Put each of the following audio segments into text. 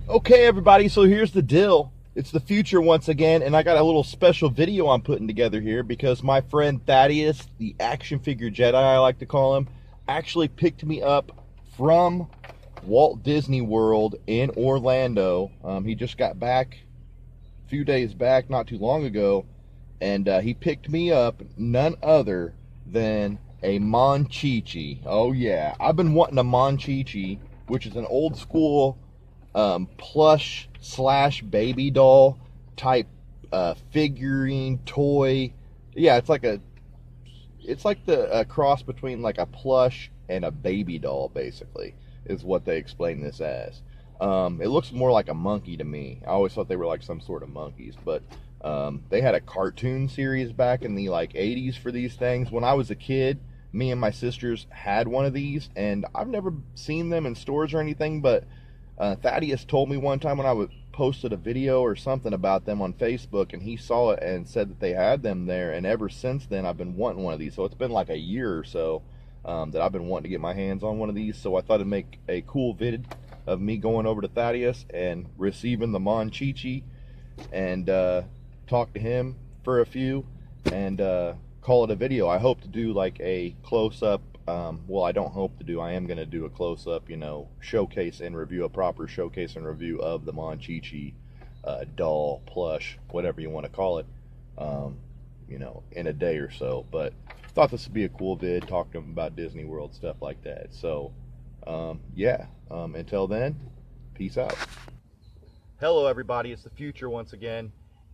Okay, everybody, so here's the deal. It's the future once again, and I got a little special video I'm putting together here because my friend Thaddeus, the action figure Jedi I like to call him, actually picked me up from Walt Disney World in Orlando. He just got back a few days back, not too long ago, and he picked me up none other than a Monchhichi. Oh yeah, I've been wanting a Monchhichi, which is an old school plush slash baby doll type figurine toy. Yeah, it's like the cross between like a plush and a baby doll, basically, is what they explain this as. It looks more like a monkey to me. I always thought they were like some sort of monkeys, but they had a cartoon series back in the like 80s for these things. When I was a kid, me and my sisters had one of these, and I've never seen them in stores or anything, but Thaddeus told me one time when I posted a video or something about them on Facebook, and he saw it and said that they had them there, and ever since then I've been wanting one of these. So it's been like a year or so that I've been wanting to get my hands on one of these, so I thought it'd make a cool vid of me going over to Thaddeus and receiving the Monchhichi and talk to him for a few and call it a video. I hope to do like a close-up. Well, I don't hope to do. I am going to do a close-up, showcase and review, a proper showcase and review of the Monchhichi doll, plush, whatever you want to call it, in a day or so. But thought this would be a cool vid, talking about Disney World, stuff like that. So, yeah, until then, peace out. Hello, everybody. It's the future once again,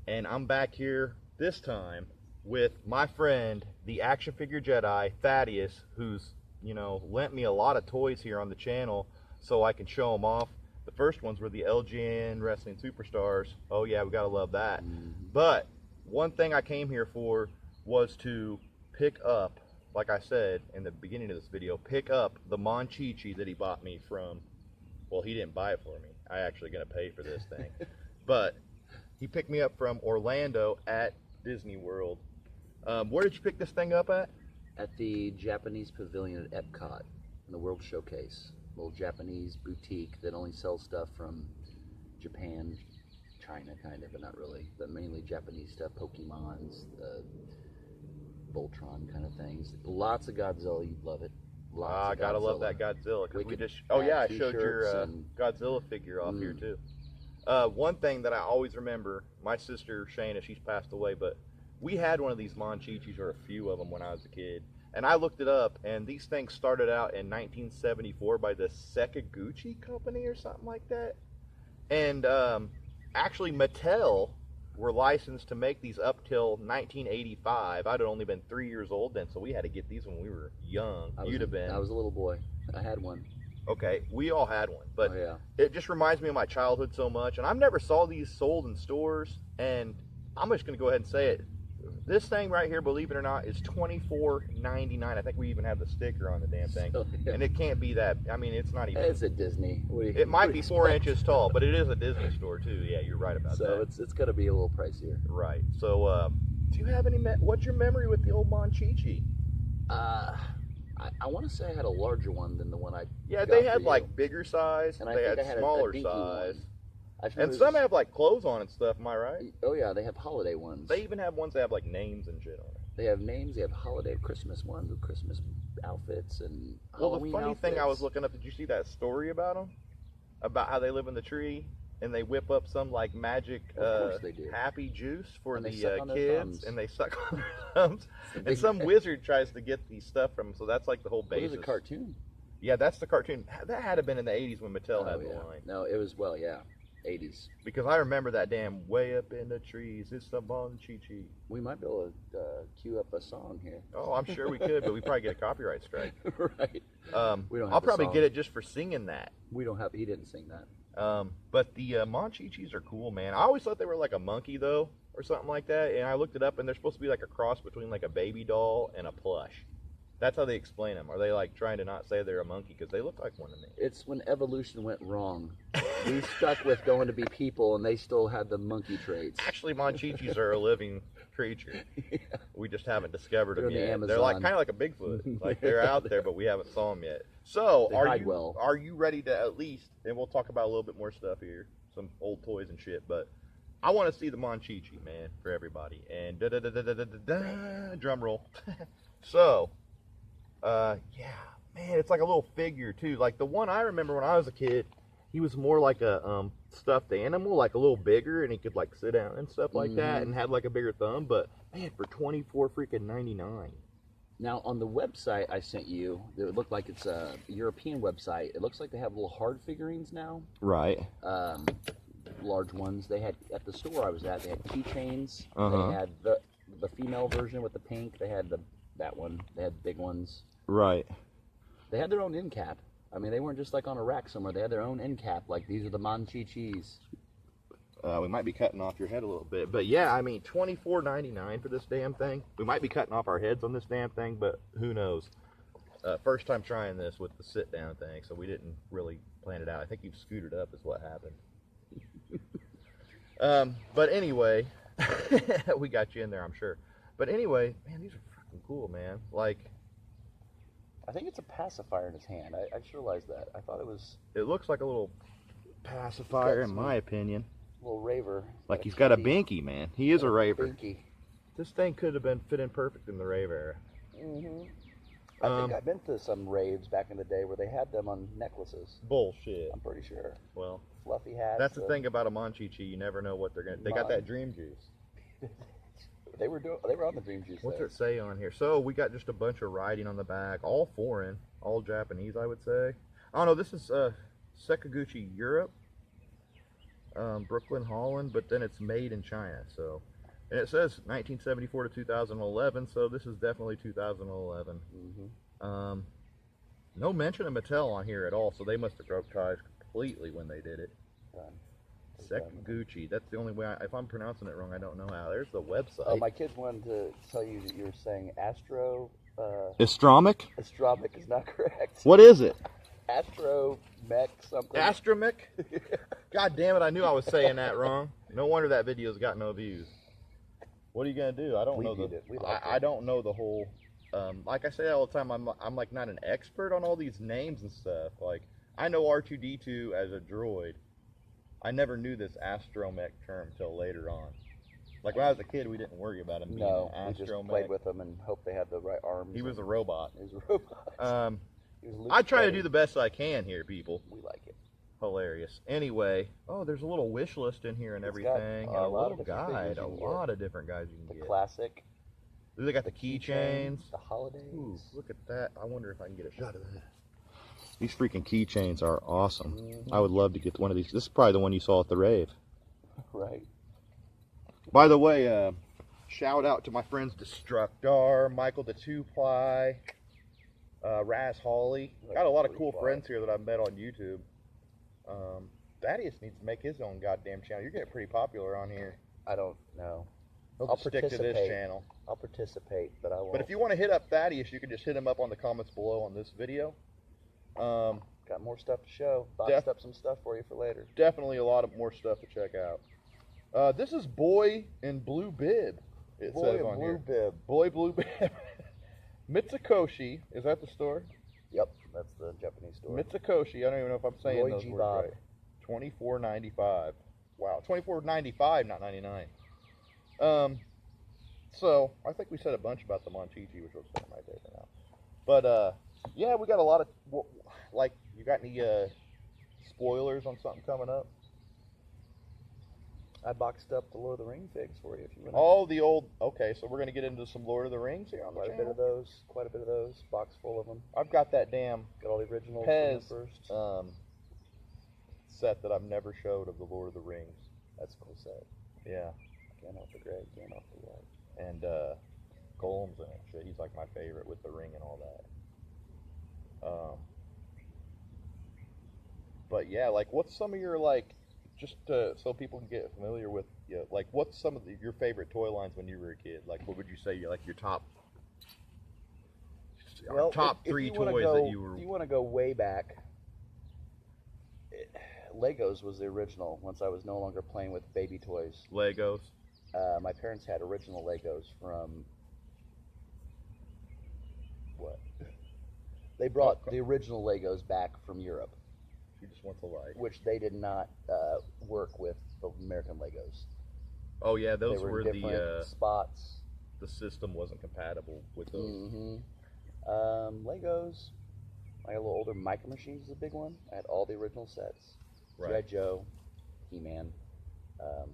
and I'm back here this time with my friend, the action figure Jedi, Thaddeus, who's, lent me a lot of toys here on the channel so I can show them off. The first ones were the LGN Wrestling Superstars. Oh yeah, we gotta love that. But one thing I came here for was to pick up, like I said in the beginning of this video, pick up the Monchhichi that he bought me from, well, he didn't buy it for me. I actually gonna pay for this thing. But he picked me up from Orlando at Disney World. Where did you pick this thing up at? At the Japanese Pavilion at Epcot, in the World Showcase. A little Japanese boutique that only sells stuff from Japan, China kind of, but not really. But mainly Japanese stuff, Pokemons, Voltron kind of things. Lots of Godzilla, you'd love it. I gotta love that Godzilla. Oh yeah, I showed your Godzilla figure off here too. One thing that I always remember, my sister Shayna, she's passed away, but we had one of these Monchhichis, or a few of them, when I was a kid. And I looked it up, and these things started out in 1974 by the Sekiguchi company or something like that. And actually, Mattel were licensed to make these up till 1985. I'd have only been 3 years old then, so we had to get these when we were young. You'd have been. I was a little boy. I had one. Okay, we all had one, but oh, yeah. It just reminds me of my childhood so much. And I've never saw these sold in stores, and I'm just going to go ahead and say it. This thing right here, believe it or not, is $24.99. I think we even have the sticker on the damn thing. So, yeah. And it can't be that. I mean, it's not even. It's a Disney. It might be 4 inches tall, but it is a Disney store too. Yeah, you're right about that. So it's going to be a little pricier. Right. So, do you have any? What's your memory with the old Monchhichi? I want to say I had a larger one than the one I. Yeah, they had like bigger size. And they had smaller size. And some have like clothes on and stuff, am I right? Oh yeah, they have holiday ones. They even have ones that have like names and shit on it. They have names, they have holiday Christmas ones with Christmas outfits and Halloween the funny outfits. Thing I was looking up, did you see that story about them? About how they live in the tree and they whip up some like magic happy juice for the kids, and they suck on their thumbs. And some wizard tries to get these stuff from them, so that's like the whole basis. It was a cartoon. Yeah, that's the cartoon. That had to have been in the 80s when Mattel had the line. No, it was, well, yeah. 80s. Because I remember that damn way up in the trees, it's the Monchhichi. We might be able to cue up a song here. Oh, I'm sure we could, but we probably get a copyright strike. Right. We don't. I'll probably get it just for singing that. We don't have. He didn't sing that. But the Monchhichis are cool, man. I always thought they were like a monkey though, or something like that. And I looked it up, and they're supposed to be like a cross between like a baby doll and a plush. That's how they explain them. Are they like trying to not say they're a monkey because they look like one to me? It's when evolution went wrong. We stuck with going to be people, and they still had the monkey traits. Actually, Monchhichis are a living creature. Yeah. We just haven't discovered them yet. The they're like kind of like a Bigfoot. Like they're out there, but we haven't saw them yet. So are you ready to at least? And we'll talk about a little bit more stuff here, some old toys and shit. But I want to see the Monchhichi, man, for everybody. And drum roll. So. Yeah, man, it's like a little figure too. Like the one I remember when I was a kid, he was more like a stuffed animal, like a little bigger, and he could like sit down and stuff like that, and had like a bigger thumb. But man, for $24.99. Now on the website I sent you, it looked like it's a European website. It looks like they have little hard figurines now. Right. Large ones. They had at the store I was at. They had keychains. Uh-huh. They had the female version with the pink. They had that one. They had big ones. Right. They had their own end cap. I mean, they weren't just like on a rack somewhere. They had their own end cap. Like, these are the Monchhichis. We might be cutting off your head a little bit. But yeah, I mean, $24.99 for this damn thing. We might be cutting off our heads on this damn thing, but who knows. First time trying this with the sit-down thing, so we didn't really plan it out. I think you've scooted up is what happened. But anyway, we got you in there, I'm sure. But anyway, man, these are fucking cool, man. Like, I think it's a pacifier in his hand. I just realized that. I thought it was... It looks like a little pacifier, in my opinion. A little raver. Like he's got a binky, man. He is a raver. Binky. This thing could have been fit in perfect in the rave era. I think I've been to some raves back in the day where they had them on necklaces. Bullshit. I'm pretty sure. Well, fluffy hats. That's the thing about a Monchhichi. You never know what they're gonna. They got that dream juice. They were on the dream juice. What's it say on here? So we got just a bunch of writing on the back, all foreign, all Japanese, I would say. Oh no, this is Sekiguchi Europe, Brooklyn, Holland, but then it's made in China. So, and it says 1974 to 2011. So this is definitely 2011. No mention of Mattel on here at all. So they must have broke ties completely when they did it. Sekiguchi. That's the only way. If I'm pronouncing it wrong, I don't know how. There's the website. Oh, my kids wanted to tell you that you're saying Astromic? Astromic is not correct. What is it? Astromech something. Astromech? God damn it! I knew I was saying that wrong. No wonder that video's got no views. What are you gonna do? I don't know I don't know the whole. Like I say all the time, I'm like not an expert on all these names and stuff. Like I know R2D2 as a droid. I never knew this astromech term till later on. Like when I was a kid, we didn't worry about him being an astromech. We just played with them and hoped they had the right arms. He was a robot. He was a robot. I try to do the best I can here, people. We like it. Hilarious. Anyway, oh, there's a little wish list in here and everything, and a little guide. A lot of different guides you can get. The classic. They got the keychains. The holidays. Ooh, look at that. I wonder if I can get a shot of that. These freaking keychains are awesome. I would love to get one of these. This is probably the one you saw at the rave. Right. By the way, shout out to my friends Destructar, Michael the Two-Ply, Raz Hawley. Got a lot of cool friends here that I've met on YouTube. Thaddeus needs to make his own goddamn channel. You're getting pretty popular on here. I don't know. I'll stick to this channel. I'll participate, but I won't. But if you want to hit up Thaddeus, you can just hit him up on the comments below on this video. Got more stuff to show. Boxed up some stuff for you for later. Definitely a lot of more stuff to check out. This is Boy in Blue Bib. It says on here. Boy Blue Bib. Mitsukoshi. Is that the store? Yep, that's the Japanese store. Mitsukoshi. I don't even know if I'm saying those words right. $24.95. Wow, $24.95, not $99. So I think we said a bunch about the Monchhichi, which we'll set right there for now. But yeah, we got a lot of like. You got any spoilers on something coming up? I boxed up the Lord of the Rings figs for you if you want. Oh, the old. Okay, so we're gonna get into some Lord of the Rings here on the channel. Quite a bit of those. Box full of them. I've got that damn. Got all the originals Pez from the first set that I've never showed of the Lord of the Rings. That's a cool set. Yeah. Gandalf the Grey, Gandalf the White. And Golem's in it. Shit, he's like my favorite with the ring and all that. But yeah, like, what's some of your like, just so people can get familiar with you, like, what's some of your favorite toy lines when you were a kid? Like, what would you say like your top? Well, top three if you wanna toys go, that you were. If you want to go way back, Legos was the original. Once I was no longer playing with baby toys, Legos. my parents had original Legos from what? They brought the original Legos back from Europe, She just wants a like. which they did not work with the American Legos. Oh yeah, They those were were different spots. the system wasn't compatible with those. Mm-hmm. Legos. My little older Micro Machines is a big one. I had all the original sets. Right. G.I. Joe, He-Man. God,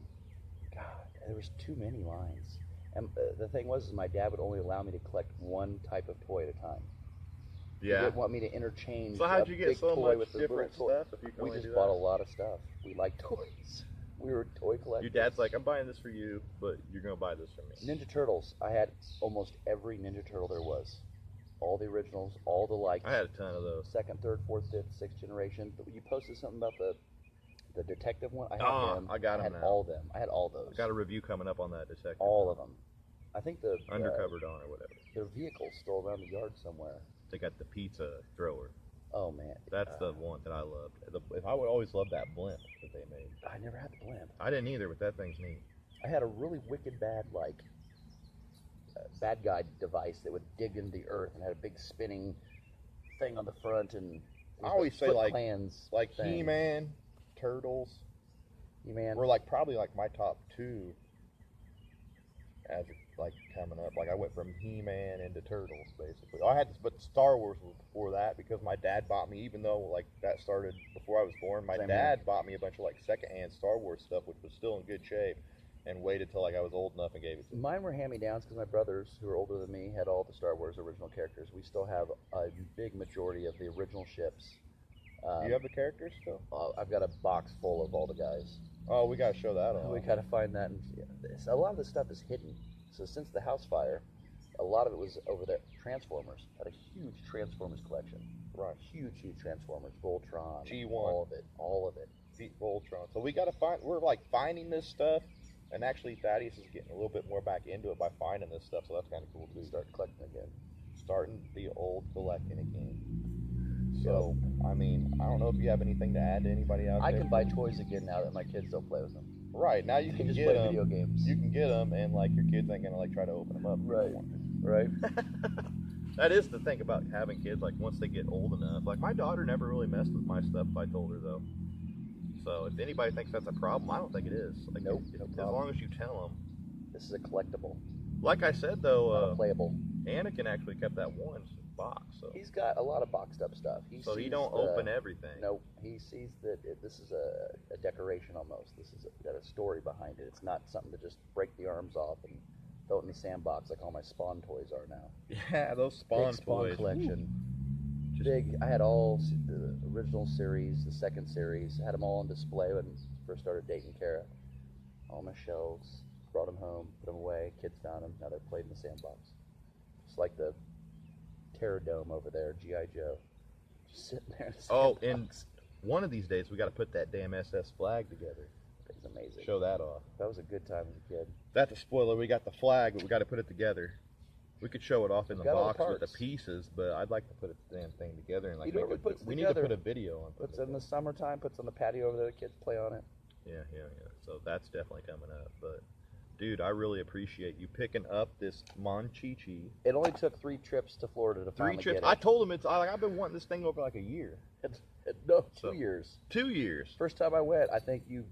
there was too many lines. And the thing was, is my dad would only allow me to collect one type of toy at a time. He Yeah. didn't want me to interchange. So how'd a you get big so toy much with the different little toy. stuff if you can We only just do bought that? a lot of stuff. We like toys. We were toy collectors. Your dad's like, I'm buying this for you, but you're gonna buy this for me. Ninja Turtles. I had almost every Ninja Turtle there was. All the originals, all the like. I had a ton of those. Second, third, fourth, fifth, sixth generation. But you posted something about the detective one. I had them. I got them had now. all of them. I had all those. I got a review coming up on that detective. all of them. I think the Undercover Dawn or whatever. their vehicle's still around the yard somewhere. They got the pizza thrower. Oh man, That's the one that I loved. I would always love that blimp that they made. I never had the blimp. I didn't either, but that thing's neat. I had a really wicked bad bad guy device that would dig into the earth and had a big spinning thing on the front, and it was I always the say Foot like Clan's thing. He-Man, Turtles. He-Man. Were probably my top two as coming up. I went from He-Man into Turtles basically. But Star Wars was before that because my dad bought me, even though that started before I was born. My Same dad here. bought me a bunch of secondhand Star Wars stuff, which was still in good shape, and waited till I was old enough and gave it to me. Mine were hand-me-downs because my brothers, who are older than me, had all the Star Wars original characters. We still have a big majority of the original ships. Do you have the characters still? I've got a box full of all the guys. Oh, we gotta show that off. We gotta find that. A lot of this stuff is hidden. So since the house fire, a lot of it was over there. Transformers. Had a huge Transformers collection. Right. Huge Transformers. Voltron. G1. All of it. Beat Voltron. So we gotta find. We're finding this stuff, and actually Thaddeus is getting a little bit more back into it by finding this stuff. So that's kind of cool too. Start collecting again. Starting the old collecting again. So I don't know if you have anything to add to anybody out there. I can buy toys again now that my kids don't play with them. Right now you They can just get play them. video games. You can get them, and your kids ain't gonna try to open them up. Right. Right. That is the thing about having kids. Once they get old enough, my daughter never really messed with my stuff if I told her though. So if anybody thinks that's a problem, I don't think it is. Nope, no As problem. long as you tell them. This is a collectible. Like I said Not though, a playable. Anakin actually kept that one box. So He's got a lot of boxed up stuff. He he don't open everything. Nope. He sees that this is a decoration almost. This is got a story behind it. It's not something to just break the arms off and throw it in the sandbox like all my Spawn toys are now. Yeah, those Spawn Big Spawn toys. collection. Big. I had all the original series, the second series. I had them all on display when I first started dating Kara. All my shelves. Brought them home, put them away. Kids found them. Now they're played in the sandbox. Just like the Terror Dome over there, G.I. Joe. Just sitting there in the Oh, sandbox. and one of these days we got to put that damn SS flag together. It's amazing. Show that off. That was a good time as a kid. That's a spoiler. We got the flag, but we got to put it together. We could show it off in the Got all the box with the parts. pieces, but I'd like to put the damn thing together and You know what puts we need together? to put a video on. Puts in the summertime, puts on the patio over there, the kids play on it. Yeah. So that's definitely coming up. But dude, I really appreciate you picking up this Monchhichi. It only took 3 trips to Florida to 3 finally trips. get it. I told him I've been wanting this thing over a year. No, 2 So- years. 2 years. First time I went, I think you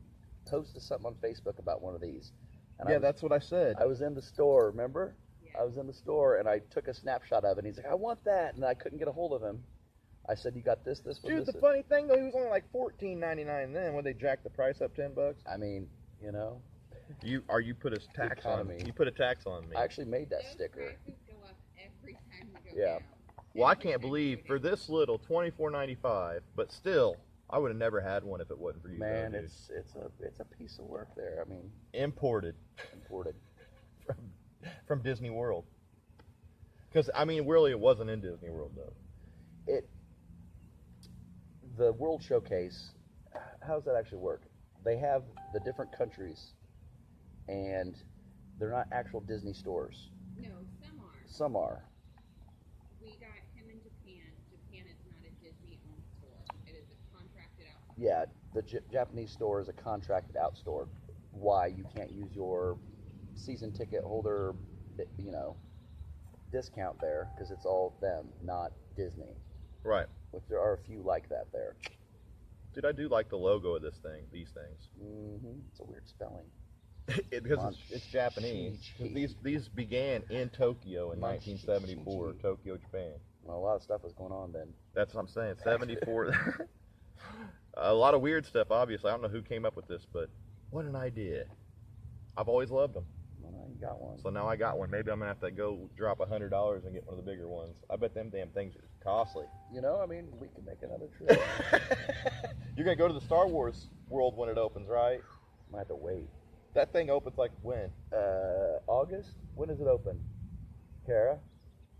posted something on Facebook about one of these. And Yeah, that's what I said. I was in the store, remember? Yeah. I was in the store and I took a snapshot of it. And he's like, I want that. And I couldn't get a hold of him. I said, you got this one, Dude, this. the funny thing though, he was only $14.99 then when they jacked the price up $10. I mean, you know, You put a tax on Economy. me. You put a tax on me. I actually made that Those sticker. prices go up every time you go Yeah. down. Well, I can't believe for this little $24.95, but still, I would have never had one if it wasn't for you. Man, though, dude. it's a piece of work there. I mean, Imported imported. from Disney World. Because really, it wasn't in Disney World though. The World Showcase, how does that actually work? They have the different countries, and they're not actual Disney stores. No, some are. Some are. We got Yeah, the Japanese store is a contracted out store. Why you can't use your season ticket holder, you know, discount there, because it's all them, not Disney. Right. Which there are a few like that there. Dude, I do like the logo of this thing, these things. It's a weird spelling. Because it's Japanese. 'Cause these began in Tokyo in 1974, Tokyo, Japan. Well, a lot of stuff was going on then. That's what I'm saying. 74. A lot of weird stuff, obviously. I don't know who came up with this, but what an idea. I've always loved them. Well, now you got one. So now I got one. Maybe I'm going to have to go drop $100 and get one of the bigger ones. I bet them damn things are costly. You know, I mean, we can make another trip. You're going to go to the Star Wars world when it opens, right? Might have to wait. That thing opens like when? August? When does it open? Kara?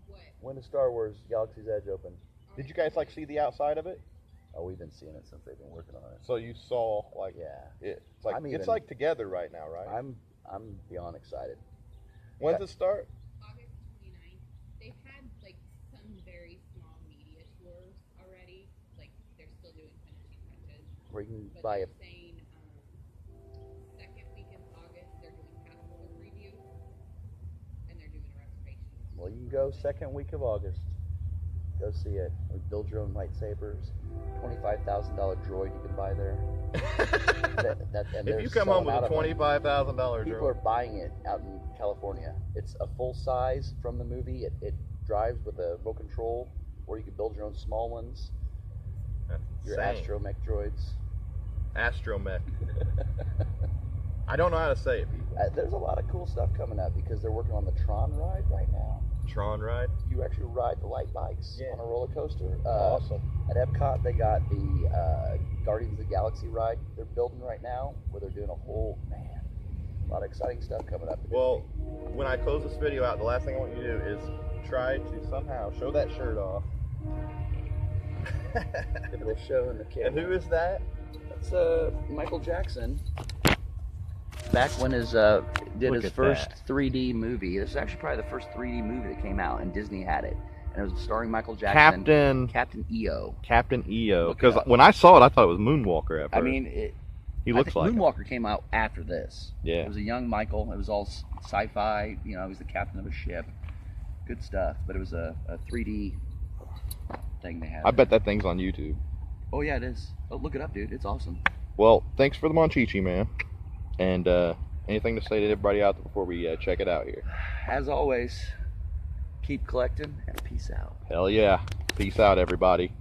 What? When does Star Wars Galaxy's Edge open? Did you guys like see the outside of it? Oh, we've been seeing it since they've been working on it. So you saw like it's like it's like together right now, right? I'm beyond excited. When's it start? August 29th. They've had like some very small media tours already. Like they're still doing finishing touches. Where you can But buy they're saying second week in August they're doing passport review and they're doing a reservation. Well, you can go second week of August. Go see it. We build your own lightsabers. $25,000 droid you can buy there. If you come home with a $25,000 droid, people are buying it out in California. It's a full size from the movie. It drives with a remote control, or you can build your own small ones. That's your insane. astromech droids. Astromech. I don't know how to say it, people. There's a lot of cool stuff coming up because they're working on the Tron ride right now. Tron ride? You actually ride the light bikes on a roller coaster. Awesome. At Epcot, they got the Guardians of the Galaxy ride they're building right now, where they're doing a lot of exciting stuff coming up. Well, when I close this video out, the last thing I want you to do is try to somehow show that shirt off. If it'll show in the camera. And who is that? That's Michael Jackson. Back when his did his first 3D movie. This is actually probably the first 3D movie that came out, and Disney had it. And it was starring Michael Jackson. Captain EO. Captain EO. Because when I saw it, I thought it was Moonwalker at first. I mean, he looks like Moonwalker came out after this. Yeah. It was a young Michael. It was all sci-fi. You know, he was the captain of a ship. Good stuff. But it was a 3D thing they had. I bet that thing's on YouTube. Oh yeah, it is. Oh, look it up, dude. It's awesome. Well, thanks for the Monchhichi, man. And anything to say to everybody out there before we check it out here? As always, keep collecting and peace out. Hell yeah. Peace out, everybody.